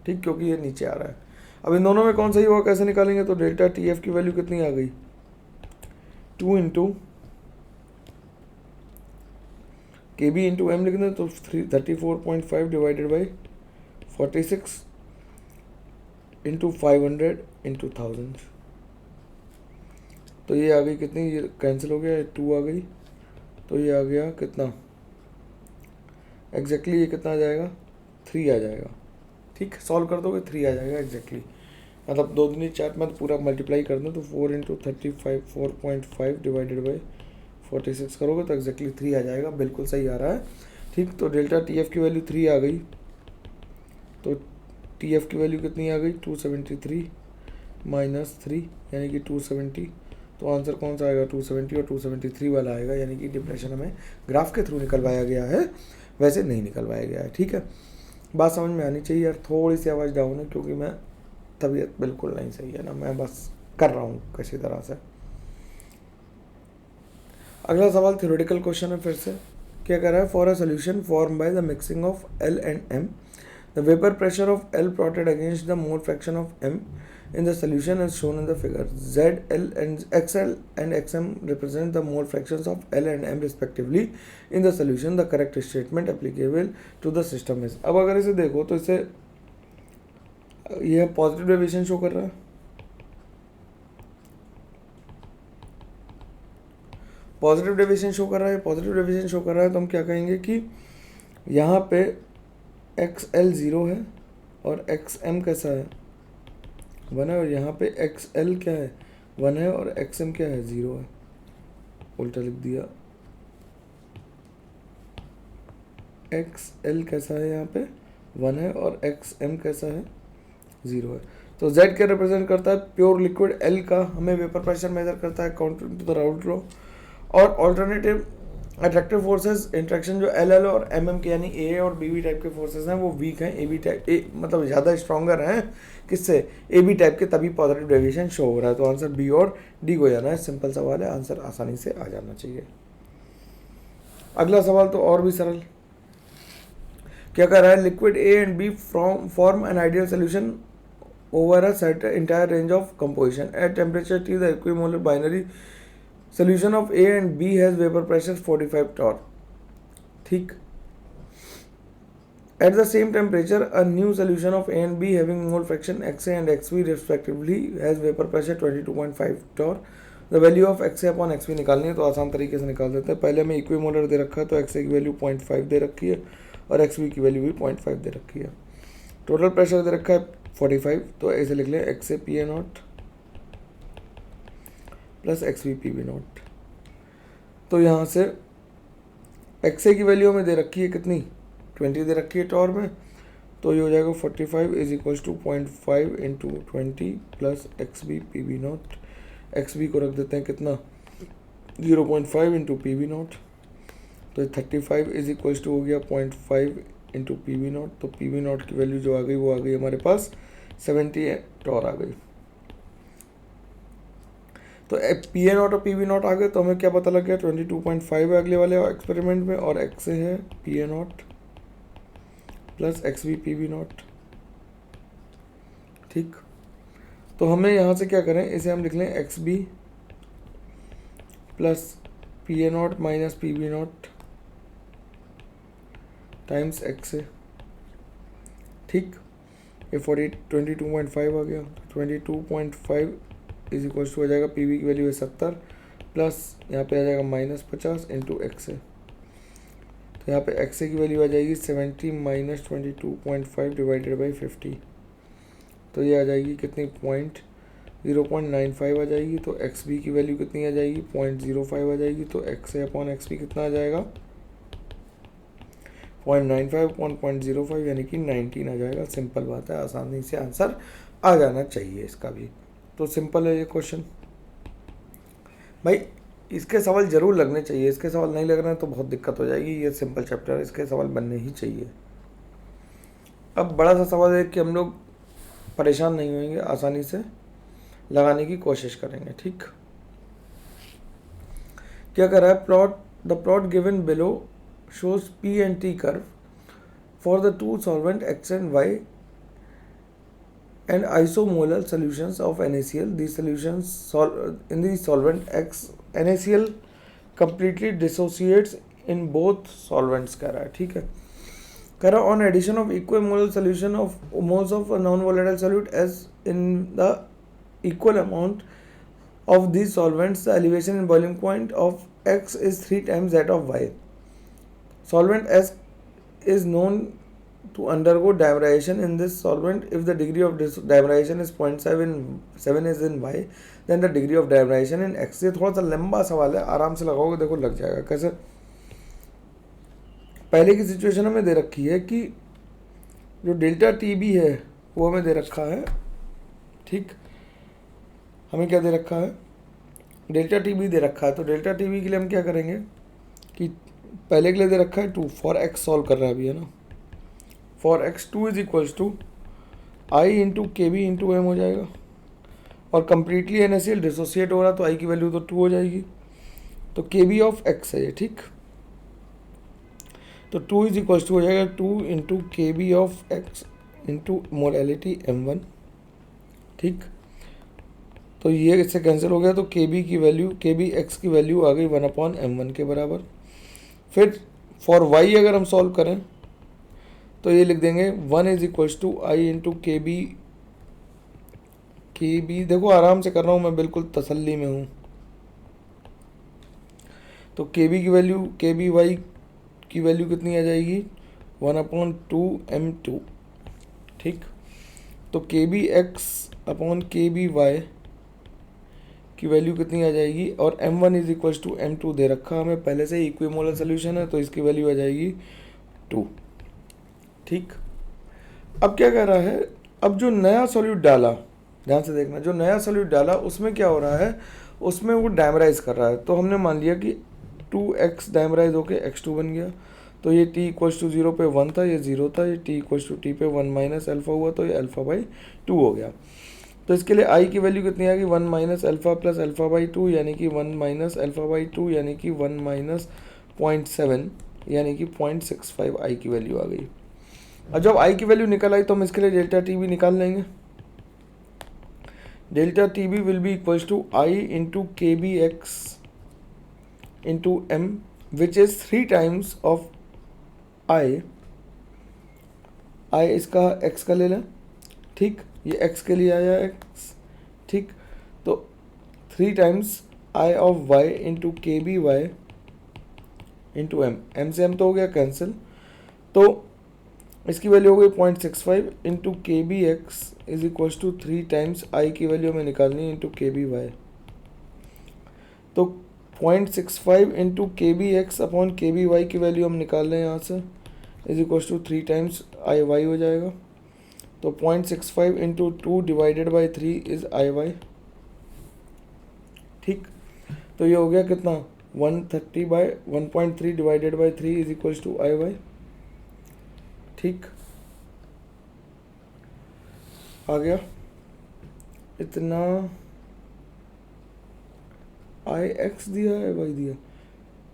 ठीक, क्योंकि ये नीचे आ रहा है। अब इन दोनों में कौन सही होगा कैसे निकालेंगे, तो डेल्टा टी एफ की वैल्यू कितनी आ गई, 2 into K B into M लिख दें, तो 34.5 डिवाइडेड बाई 46 इंटू 500 इंटू 1000, तो ये आ गई कितनी, ये कैंसिल हो गया, 2 आ गई, तो ये आ गया कितना एग्जैक्टली, ये कितना आ जाएगा, 3 आ जाएगा, ठीक। सॉल्व कर दोगे 3 आ जाएगा एग्जैक्टली, मतलब 2 दूनी 4 में पूरा मल्टीप्लाई कर दूँ तो 4 इंटू 35 4.5 डिवाइडेड बाई 46 करोगे तो एग्जैक्टली 3 आ जाएगा, बिल्कुल सही आ रहा है, ठीक। तो डेल्टा टी एफ की वैल्यू 3 आ गई, तो टी एफ की वैल्यू कितनी आ गई, 273 माइनस 3 यानी कि 270, तो आंसर कौन सा आएगा, 270 और 273 वाला आएगा, यानी कि डिप्रेशन हमें ग्राफ के थ्रू निकलवाया गया है, वैसे नहीं निकलवाया गया है, ठीक है। बात समझ में आनी चाहिए यार, थोड़ी सी आवाज़ डाउन है क्योंकि मैं तबीयत बिल्कुल नहीं सही है ना, मैं बस कर रहा हूँ किसी तरह से। अगला सवाल थ्योरेटिकल क्वेश्चन है फिर से, क्या कर रहा है, for a solution form by the mixing of L and M, the vapor pressure of L plotted against the mole fraction of M in the solution is shown in the figure. ZL and XL and XM represent the mole fractions of L and M respectively in the solution. The correct statement applicable to the system is. अब अगर इसे देखो तो इसे यह positive deviation show कर रहा है, पॉजिटिव डेविएशन शो कर रहा है, पॉजिटिव डेविएशन शो कर रहा है, तो हम क्या कहेंगे कि यहाँ पे XL 0 है और XM कैसा है 1 है, और यहाँ पे XL क्या है 1 है और XM क्या है 0 है, उल्टा लिख दिया। XL कैसा है यहाँ पे 1 है और XM कैसा है 0 है, तो Z क्या रिप्रेजेंट करता है, प्योर लिक्विड L का हमें वेपर प्रेशर मेजर करता है according to the round law, और ऑल्टरनेटिव अट्रैक्टिव फोर्सेस इंट्रैक्शन जो LL और MM के यानी A और BB टाइप के फोर्सेस हैं वो वीक हैं, AB टाइप मतलब ज़्यादा स्ट्रॉन्गर हैं किससे, AB टाइप के, तभी पॉजिटिव डेविएशन शो हो रहा है। तो आंसर B और D को जाना है, सिंपल सवाल है, आंसर आसानी से आ जाना चाहिए। अगला सवाल तो और भी सरल, क्या कर रहा है, liquid A and B form an ideal solution over a set entire range of composition at temperature T the equimolar binary solution of A and B has vapor pressure 45 torr, ठीक। At the same temperature, a new solution of A and B having mole fraction XA and XB respectively has vapor pressure 22.5 torr. The value of X A upon X B निकालनी है तो आसान तरीके से निकाल देते हैं। पहले हमें इक्विमोलर दे रखा है तो एक्स ए की वैल्यू 0.5 दे रखी है और एक्स बी की वैल्यू भी 0.5 दे रखी है। टोटल प्रेशर दे रखा है 45, तो ऐसे लिख लें X A P A not plus X B P B not. तो यहाँ से एक्स ए की वैल्यू हमें दे रखी है कितनी, 20 दे रखी है टॉर में, तो ये हो जाएगा 45 is equals to 0.5 into 20 plus X B P B not. X B को रख देते हैं कितना 0.5 इंटू पी बी नॉट, तो 35 इज इक्वल्स टू हो गया 0.5 इंटू पी बी नॉट। तो पी बी नॉट की वैल्यू जो आ गई वो आ गई हमारे पास 70 टॉर आ गई। तो पी ए नॉट और पी बी नॉट आ गए, तो हमें क्या पता लग गया 22.5 है अगले वाले एक्सपेरिमेंट में, और एक्स ए है P A not plus X B P B not. ठीक, तो हमें यहाँ से क्या करें, इसे हम लिख लें X B plus P A not minus P B not times X A. ठीक, ये 22.5 आ गया, 22.5 इज इक्वल टू हो जाएगा पी बी की वैल्यू है 70 प्लस यहाँ पे आ जाएगा -50 इंटू एक्स ए। तो यहाँ पे एक्स ए की वैल्यू आ जाएगी 70 माइनस 22.5 डिवाइडेड बाई 50, तो ये आ जाएगी कितनी 0.95 आ जाएगी। तो एक्स बी की वैल्यू कितनी आ जाएगी 0.05 आ जाएगी। तो x A upon X B कितना आ जाएगा 0.95 अपॉन 0.05 यानी कि 19 आ जाएगा। सिंपल बात है, आसानी से आंसर आ जाना चाहिए इसका भी। तो सिंपल है ये क्वेश्चन भाई, इसके सवाल जरूर लगने चाहिए, इसके सवाल नहीं लग रहे हैं तो बहुत दिक्कत हो जाएगी। ये सिंपल चैप्टर है, इसके सवाल बनने ही चाहिए। अब बड़ा सा सवाल है कि हम लोग परेशान नहीं होंगे, आसानी से लगाने की कोशिश करेंगे। ठीक, क्या कर रहा है, the plot given below shows P and T curve for the two solvent X and Y and isomolar solutions of NaCl. These solutions in the solvent X, NaCl completely dissociates in both solvents कह रहा है। ठीक है, कह रहा on addition of equimolar solution of moles of a non-volatile solute as in the equal amount of these solvents, the elevation and boiling point of X is 3 times that of Y. Solvent S is known to undergo dimerization in this solvent. If the degree of dimerization is 0.7 is in Y, then the degree of dimerization in X। ये थोड़ा सा लंबा सवाल है, आराम से लगाओगे देखो लग जाएगा। कैसे, पहले की सिचुएशन हमें दे रखी है कि जो डेल्टा टी बी है वो हमें दे रखा है। ठीक, हमें क्या दे रखा है, डेल्टा टी बी दे रखा है। तो डेल्टा टी बी के लिए हम क्या करेंगे कि पहले के लिए दे रखा है 2 फॉर एक्स सॉल्व कर रहा है अभी, है ना। For X 2 is equals to I into K B into M हो जाएगा, और कंप्लीटली NaCl डिसोसिएट हो रहा तो आई की वैल्यू तो 2 हो जाएगी। तो के बी ऑफ एक्स है ये। ठीक, तो 2 इज इक्वल्स टू हो जाएगा 2 into K B of X into molality M1। ठीक, तो ये इससे कैंसिल हो गया, तो के बी की वैल्यू, के बी एक्स की वैल्यू आ गई 1/M1 के बराबर। फिर फॉर वाई अगर हम सॉल्व करें तो ये लिख देंगे 1 is equals to I into K B. देखो आराम से कर रहा हूँ मैं, बिल्कुल तसल्ली में हूँ। तो के बी की वैल्यू, के बी वाई की वैल्यू कितनी आ जाएगी 1/2M2। ठीक, तो K B X upon K B Y की वैल्यू कितनी आ जाएगी, और M1 is equals to M2 दे रखा हमें पहले से, इक्विमोलर सोल्यूशन है तो इसकी वैल्यू आ जाएगी 2। ठीक, अब क्या कह रहा है, अब जो नया सॉल्यूट डाला, ध्यान से देखना, जो नया सॉल्यूट डाला उसमें क्या हो रहा है, उसमें वो डायमराइज कर रहा है। तो हमने मान लिया कि 2x डायमराइज होके x2 बन गया। तो ये t इक्वल्स टू 0 पे 1 था, ये 0 था, ये t इक्वल्स टू t पे 1 माइनस अल्फा हुआ, तो ये अल्फा/2 हो गया। तो इसके लिए i की वैल्यू कितनी आ गई 1 माइनस अल्फा प्लस अल्फा/2 यानी कि 1 माइनस अल्फा/2 यानी कि 1 माइनस 0.7 यानी कि 0.65 i की वैल्यू आ गई। और जब i की वैल्यू निकल आई तो हम इसके लिए डेल्टा टी भी निकाल लेंगे। Delta T B will be equals to I into K B X into M which is 3 times of I इसका x का ले लें। ठीक, ये x के लिए आया x। ठीक, तो 3 times I of Y into K B Y into M, M से एम तो हो गया कैंसिल, तो इसकी वैल्यू हो गई 0.65 into K B X is equal to 3 times I की वैल्यू हमें निकालनी है इंटू के बी वाई। तो 0.65 into K B X upon K B Y की वैल्यू हम निकाल रहे हैं यहाँ से, is equal to 3 times I Y हो जाएगा। तो 0.65 into 2 divided by 3 is I Y. ठीक, तो ये हो गया कितना 130 by 1.3 divided by 3 is equal to I Y. ठीक, आ गया इतना। आई एक्स दिया है वाई दिया,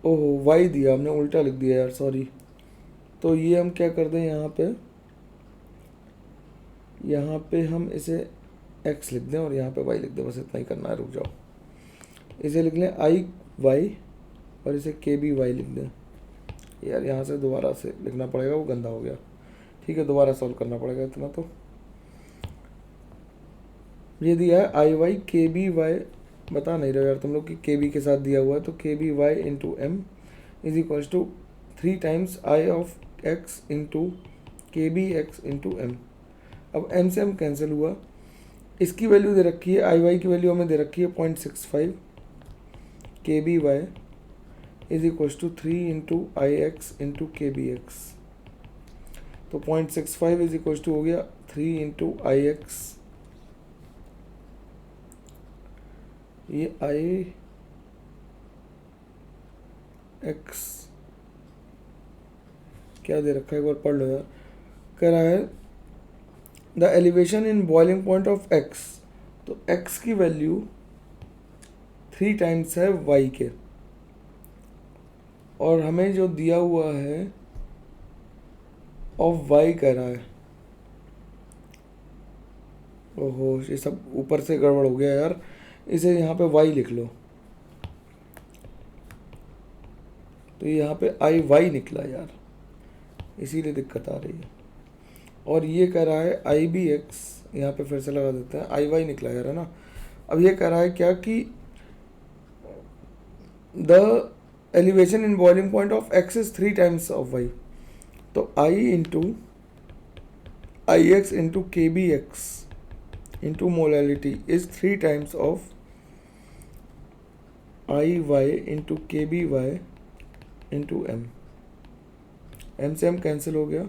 ओहो वाई दिया, हमने उल्टा लिख दिया यार, सॉरी। तो ये हम क्या कर दें यहाँ पे हम इसे एक्स लिख दें और यहाँ पे वाई लिख दें, बस इतना ही करना है, रुक जाओ। इसे लिख लें आई वाई और इसे के बी वाई लिख दें। यार यहाँ से दोबारा से लिखना पड़ेगा, वो गंदा हो गया। ठीक है, दोबारा सॉल्व करना पड़ेगा इतना। तो ये दिया है आई वाई के बी वाई, बता नहीं रहे यार तुम लोग कि के बी के साथ दिया हुआ है, तो K B Y into M is equals to 3 times I of X into K B X into M. अब एम से एम कैंसिल हुआ, इसकी वैल्यू दे रखी है, आई वाई की वैल्यू हमें दे रखी है 0.65, K B Y is equals to 3 into I X into K B X. तो 0.65 इज इक्वल्स टू हो गया 3 इंटू आई एक्स, ये आई एक्स क्या दे रखा है एक बार पढ़ लो यार। कह रहा है the elevation in boiling point of x, तो एक्स की वैल्यू 3 टाइम्स है वाई के, और हमें जो दिया हुआ है ऑफ वाई कह रहा है। ओहो ये सब ऊपर से गड़बड़ हो गया यार, इसे यहाँ पे वाई लिख लो, तो यहाँ पे आई वाई निकला यार, इसीलिए दिक्कत आ रही है। और ये कह रहा है आई बी एक्स, यहाँ पे फिर से लगा देते हैं, आई वाई निकला यार, है ना। अब ये कह रहा है क्या कि the elevation in boiling point of X is 3 times of Y, तो I into I X into K B X into molality is 3 times of I Y into K B Y into M. M से M cancel हो गया,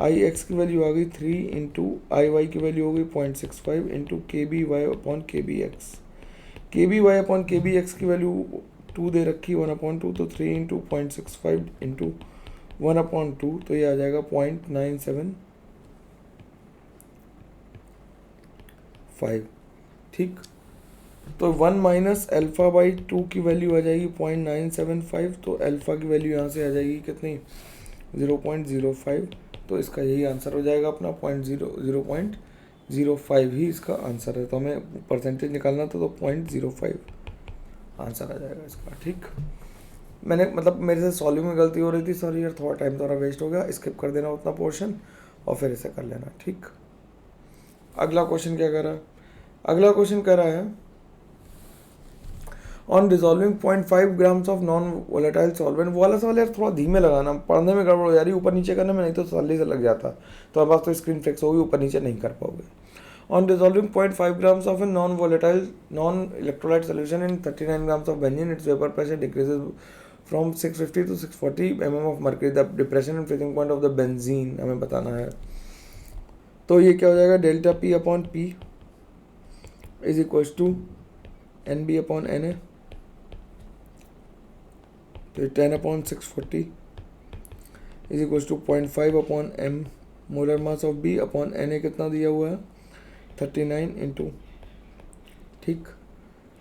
I X की value आ गई 3 into I Y की value हो गई 0.65 into K B Y upon K B X. K B Y upon K B x की वैल्यू 2 दे रखी 1/2, तो 3 इंटू 0.65 इंटू 1/2, तो ये आ जाएगा 0.975। ठीक, तो 1 माइनस एल्फ़ा बाई 2 की वैल्यू आ जाएगी 0.975, तो एल्फ़ा की वैल्यू यहाँ से आ जाएगी कितनी 0.05, तो इसका यही आंसर हो जाएगा अपना 0.05 ही इसका आंसर है। तो हमें परसेंटेज निकालना था, तो 0.05 आंसर आ जाएगा इसका। ठीक, मैंने मतलब मेरे से सॉल्विंग में गलती हो रही थी, सॉरी यार, थोड़ा टाइम थोड़ा वेस्ट हो गया, स्किप कर देना उतना पोर्शन और फिर इसे कर लेना। ठीक, अगला क्वेश्चन क्या कर रहा है, अगला क्वेश्चन कर रहा है on dissolving 0.5 grams of non volatile solvent. वो वाला सवाल यार थोड़ा धीमे लगाना, पढ़ने में गड़बड़ हो जा रही है, ऊपर नीचे करने में नहीं तो जल्दी से लग जाता, तो अब तो स्क्रीन फ्लेक्स होगी, ऊपर नीचे नहीं कर पाओगे। On dissolving 0.5 grams of a non volatile non electrolyte solution in 39 grams of benzene, its vapour pressure decreases from 650 to 640 mm of mercury, the depression and freezing point of the benzene हमें बताना है। तो ये क्या हो जाएगा, delta P upon P is equals to N B upon N A, तो 10/640 is equals to 0.5 upon M molar mass of B upon N ए कितना दिया हुआ है 39 इंटू, ठीक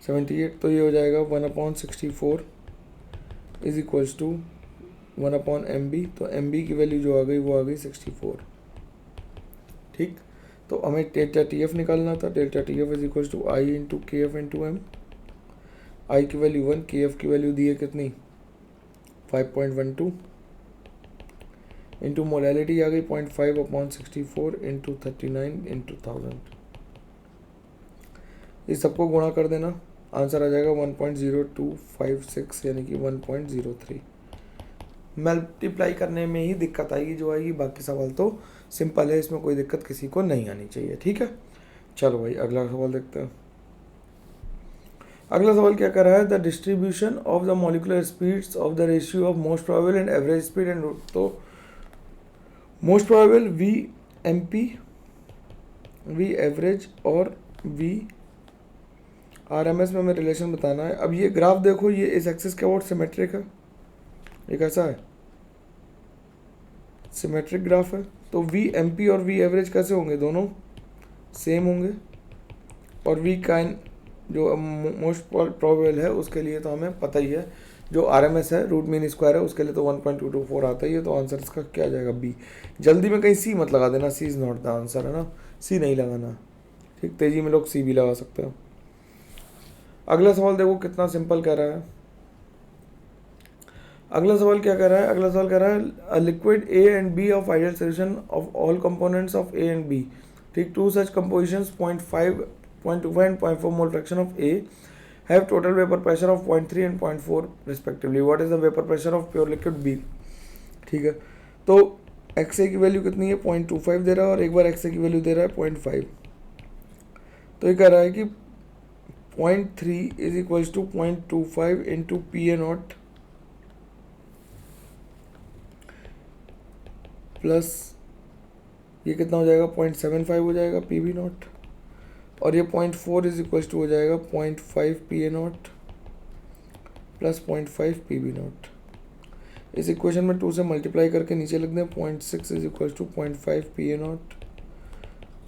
78, तो ये हो जाएगा 1/64 इज इक्वल्स टू 1/mb, तो mb की वैल्यू जो आ गई वो आ गई 64। ठीक, तो हमें डेल्टा टी एफ निकालना था, delta T F is equals to I into K F into M. I की वैल्यू 1, के एफ की वैल्यू दी है कितनी 5.12 इंटू मोलैलिटी आ गई 0.5/64 इंटू 39 इंटू 1000। इस सबको गुणा कर देना, आंसर आ जाएगा 1.0256 यानी कि 1.03। मल्टीप्लाई करने में ही दिक्कत आएगी जो आएगी, बाकी सवाल तो सिंपल है, इसमें कोई दिक्कत किसी को नहीं आनी चाहिए। ठीक है, चलो भाई अगला सवाल देखते हैं। अगला सवाल क्या कर रहा है, the distribution of the molecular speeds of the ratio of most probable and average speed and root. तो most probable V M P, V average और वी आर एम एस में हमें रिलेशन बताना है। अब ये ग्राफ देखो, ये इस एक्सिस के अबाउट सिमेट्रिक है, ये कैसा है, सिमेट्रिक ग्राफ है। तो वी एम पी और वी एवरेज कैसे होंगे, दोनों सेम होंगे। और वी काइन जो मोस्ट प्रोबेबल है उसके लिए तो हमें पता ही है, जो आर एम एस है रूट मीन स्क्वायर है उसके लिए तो 1.224 आता ही है। तो आंसर इसका क्या आ जाएगा, बी। जल्दी में कहीं सी मत लगा देना, सी इज़ नॉट द आंसर, है ना, सी नहीं लगाना। ठीक, तेजी में लोग सी भी लगा सकते हो। अगला सवाल देखो कितना सिंपल कह रहा है। अगला सवाल क्या कह रहा है, अगला सवाल कह रहा है liquid A and B of ideal solution of all components of A and B. ठीक, two such compositions 0.5, 0.25 and 0.4 mole fraction of A have total vapor pressure of 0.3 and 0.4 respectively. What is the vapor pressure of pure liquid B? ठीक है, तो XA की value कितनी है, 0.25 दे रहा है और एक बार XA की वैल्यू दे रहा है 0.5। तो ये कह रहा है कि 0.3 is equals to 0.25 into P A not plus ये कितना हो जाएगा, 0.75 हो जाएगा पी बी नॉट, और ये 0.4 इज इक्वल्स टू हो जाएगा 0.5 P A not plus 0.5 P B not. इस इक्वेशन में 2 से मल्टीप्लाई करके नीचे लिख दें, 0.6 is equals to 0.5 P A not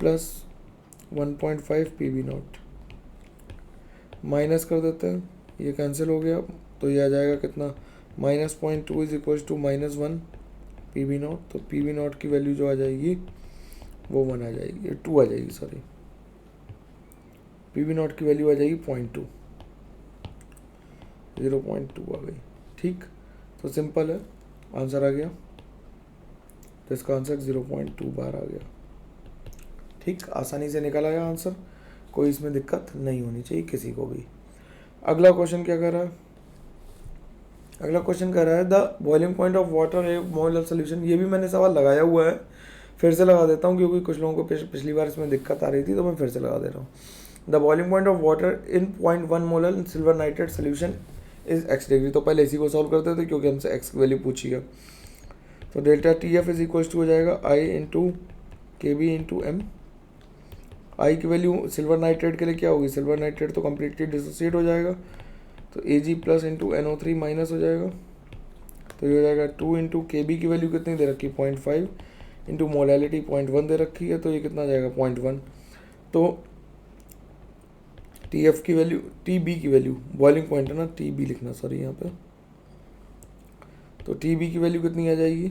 plus 1.5 P B not. Minus कर देते हैं, ये कैंसिल हो गया, तो ये आ जाएगा कितना, -0.2 is equals to -1 P B not. तो पी बी नॉट की वैल्यू जो आ जाएगी वो 1 आ जाएगी, 2 आ जाएगी, सॉरी, पी बी नॉट की वैल्यू आ जाएगी 0.2, 0.2 आ गई। ठीक, तो सिंपल है, आंसर आ गया, तो इसका आंसर 0.2 बार आ गया। ठीक, आसानी से निकल आया आंसर, कोई इसमें दिक्कत नहीं होनी चाहिए किसी को भी। अगला क्वेश्चन क्या कर रहा है, अगला क्वेश्चन कह रहा है the boiling point of water A mole solution. ये भी मैंने सवाल लगाया हुआ है, फिर से लगा देता हूँ क्योंकि कुछ लोगों को पिछली बार इसमें दिक्कत आ रही थी, तो मैं फिर से लगा दे रहा हूँ। The boiling point of water in 0.1 molar silver nitrate solution is x degree. तो पहले इसी को सॉल्व करते थे क्योंकि हमसे x की वैल्यू पूछी है। तो delta T F is equals to हो जाएगा I into K B into M. I की वैल्यू सिल्वर नाइट्रेट के लिए क्या होगी, सिल्वर नाइट्रेट तो कम्प्लीटली डिसोसिएट हो जाएगा, तो Ag plus into NO3 minus हो जाएगा, तो ये हो जाएगा 2 इंटू के बी की वैल्यू कितनी दे रखी है 0.5 इंटू मोलैलिटी 0.1 दे रखी है, तो ये कितना जाएगा 0.1। तो टी एफ की वैल्यू, टी बी की वैल्यू, बॉइलिंग पॉइंट है ना, टी बी लिखना सॉरी यहाँ पे, तो टी बी की वैल्यू कितनी आ जाएगी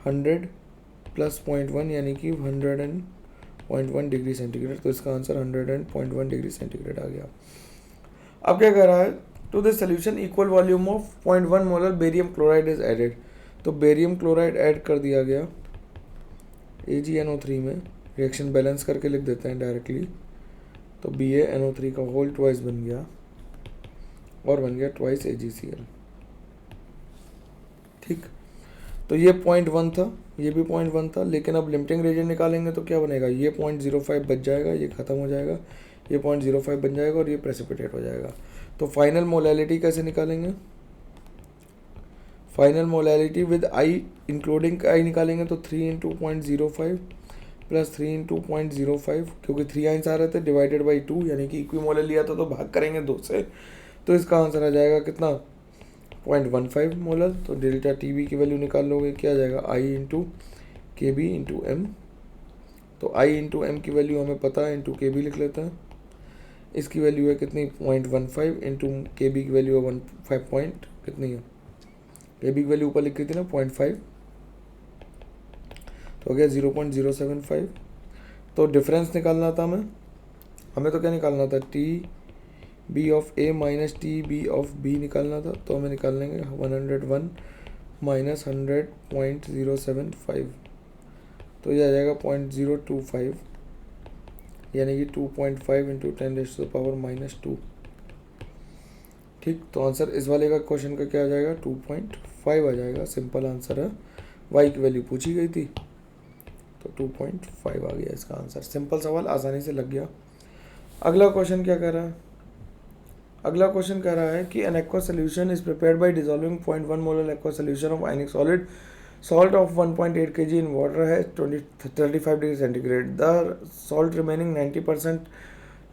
100 प्लस 0.1 यानी कि 100.1 डिग्री सेंटीग्रेड। तो इसका आंसर 100.1 डिग्री सेंटीग्रेड आ गया। अब क्या कह रहा है, to this solution equal volume of 0.1 molar barium chloride is added. तो बेरियम क्लोराइड ऐड कर दिया गया AgNO3 में, रिएक्शन बैलेंस करके लिख देते हैं डायरेक्टली, तो BaNO3 का होल ट्वाइस बन गया और बन गया ट्वाइस AgCl। ठीक, तो ये 0.1 था, ये भी 0.1 था, लेकिन अब लिमिटिंग रीजन निकालेंगे तो क्या बनेगा, ये 0.05 बच जाएगा, ये ख़त्म हो जाएगा, ये 0.05 बन जाएगा और ये प्रेसिपिटेट हो जाएगा। तो फाइनल मोलैलिटी कैसे निकालेंगे, final molality with I including I निकालेंगे, तो 3 इंटू 0.05 प्लस 3 इंटू 0.05, क्योंकि 3 आइंस आ रहे थे, डिवाइडेड बाई 2 यानी कि इक्विमोलर लिया था तो भाग करेंगे 2 से, तो इसका आंसर आ जाएगा कितना 0.15 मोलर। तो डेल्टा टी बी की वैल्यू निकाल लोगे, क्या आ जाएगा आई into K B into M. तो आई इंटू एम की वैल्यू हमें पता है, इंटू के बी लिख लेते हैं, इसकी वैल्यू है कितनी 0.15 इंटू के बी की वैल्यू है 15 पॉइंट कितनी है, के बी की वैल्यू ऊपर लिखी थी ना 0.5, तो हो गया 0.075। तो डिफरेंस निकालना था हमें तो क्या निकालना था, T B of A minus T B of B निकालना था, तो हमें निकाल लेंगे 101 माइनस 100.075, तो ये आ जाएगा 0.025 यानी कि 2.5 इंटू 10⁻⁻²। ठीक, तो आंसर इस वाले का क्वेश्चन का क्या आ जाएगा, 2.5 आ जाएगा। सिंपल आंसर है, वाई की वैल्यू पूछी गई थी तो 2.5 आ गया इसका आंसर। सिंपल सवाल, आसानी से लग गया। अगला क्वेश्चन क्या कह रहा है, अगला क्वेश्चन कह रहा है कि N aqua solution is prepared by dissolving 0.1 molar aqua solution of ionic solid salt of 1.8 kg in water has 35 degree centigrade. The salt remaining 90%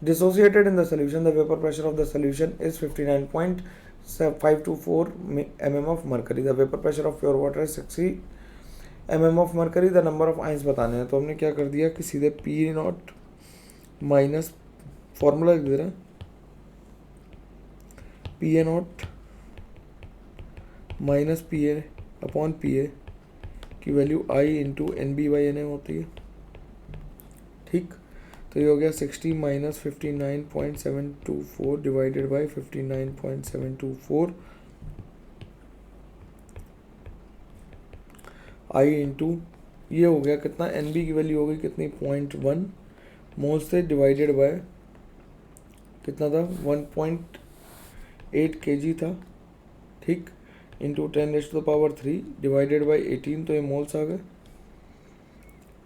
dissociated in the solution. The vapor pressure of the solution is 59.524 mm of mercury. The vapor pressure of pure water is 60 mm of mercury. The number of ions बताने हैं, तो हमने क्या कर दिया कि सीधे P not minus formula लिख दे रहा है, P A not minus P A upon P A की value I into N B by N A होती है। ठीक, तो ये हो गया 60 minus 59.724 divided by 59.724 I into ये हो गया कितना, एन बी की वैल्यू हो गई कितनी, 0.1 मोल से डिवाइडेड बाय कितना था, 1.8 kg था। ठीक, इंटू 10⁻³ डिवाइडेड बाई 18, तो ये मोल्स आ गए।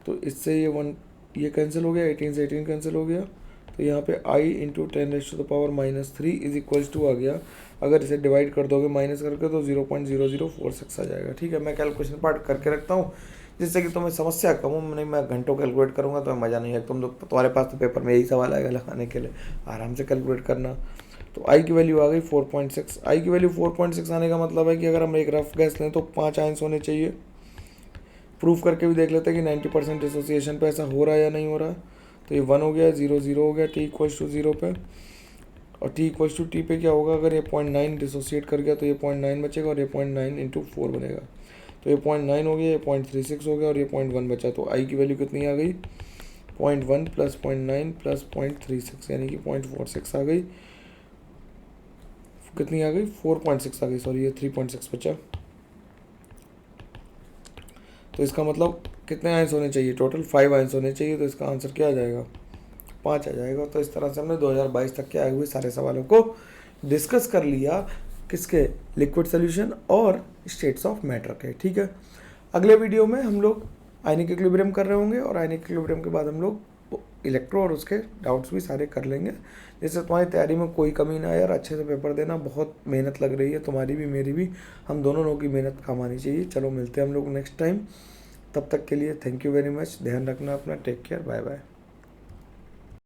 तो इससे ये कैंसिल हो गया, 18 से 18 कैंसिल हो गया, तो यहाँ पे I into 10⁻³ is equals to आ गया। अगर इसे डिवाइड कर दोगे माइनस करके तो 0.0046 आ जाएगा। ठीक है, मैं कैलकुलेशन पार्ट करके रखता हूँ जिससे कि तुम्हें समस्या कम हो। मैं घंटों कैलकुलेट करूँगा तो मज़ा नहीं है, तुम्हारे पास तो पेपर में यही सवाल आएगा लगाने के लिए, आराम से कैलकुलेट करना। तो आई की वैल्यू आ गई 4.6। आई की वैल्यू 4.6 आने का मतलब है कि अगर हम एक रफ गैस लें तो 5 आयंस होने चाहिए। प्रूफ करके भी देख लेते हैं कि 90% डिसोसिएशन पे ऐसा हो रहा है या नहीं हो रहा है। तो ये 1 हो गया, 0 0 हो गया, t इक्वल्स टू 0 पे, और t इक्वल्स टू टी पे क्या होगा, अगर ये 0.9 डिसोसिएट कर गया तो ये 0.9 बचेगा और ये 0.9 इंटू 4 बनेगा। तो ये 0.9 हो गया, ये 0.36 हो गया और ये 0.1 बचा। तो आई की वैल्यू कितनी आ गई, 0.1 प्लस 0.9 प्लस 0.36 यानी कि 0.46 आ गई। कितनी आ गई, 4.6 आ गई, सॉरी ये 3.6 बचा। तो इसका मतलब कितने आयंस होने चाहिए, टोटल 5 आयंस होने चाहिए। तो इसका आंसर क्या आ जाएगा, 5 आ जाएगा। तो इस तरह से हमने 2022 तक के आए हुए सारे सवालों को डिस्कस कर लिया, किसके, लिक्विड सोल्यूशन और स्टेट्स ऑफ मैटर के। ठीक है, अगले वीडियो में हम लोग आयनिक इक्विलिब्रियम कर रहे होंगे और आयनिक इक्विलिब्रियम के बाद हम लोग इलेक्ट्रो और उसके डाउट्स भी सारे कर लेंगे, जिससे तुम्हारी तैयारी में कोई कमी ना आए और अच्छे से पेपर देना। बहुत मेहनत लग रही है तुम्हारी भी मेरी भी, हम दोनों लोगों की मेहनत काम आनी चाहिए। चलो मिलते हैं हम लोग नेक्स्ट टाइम, तब तक के लिए थैंक यू वेरी मच, ध्यान रखना अपना, टेक केयर, बाय बाय।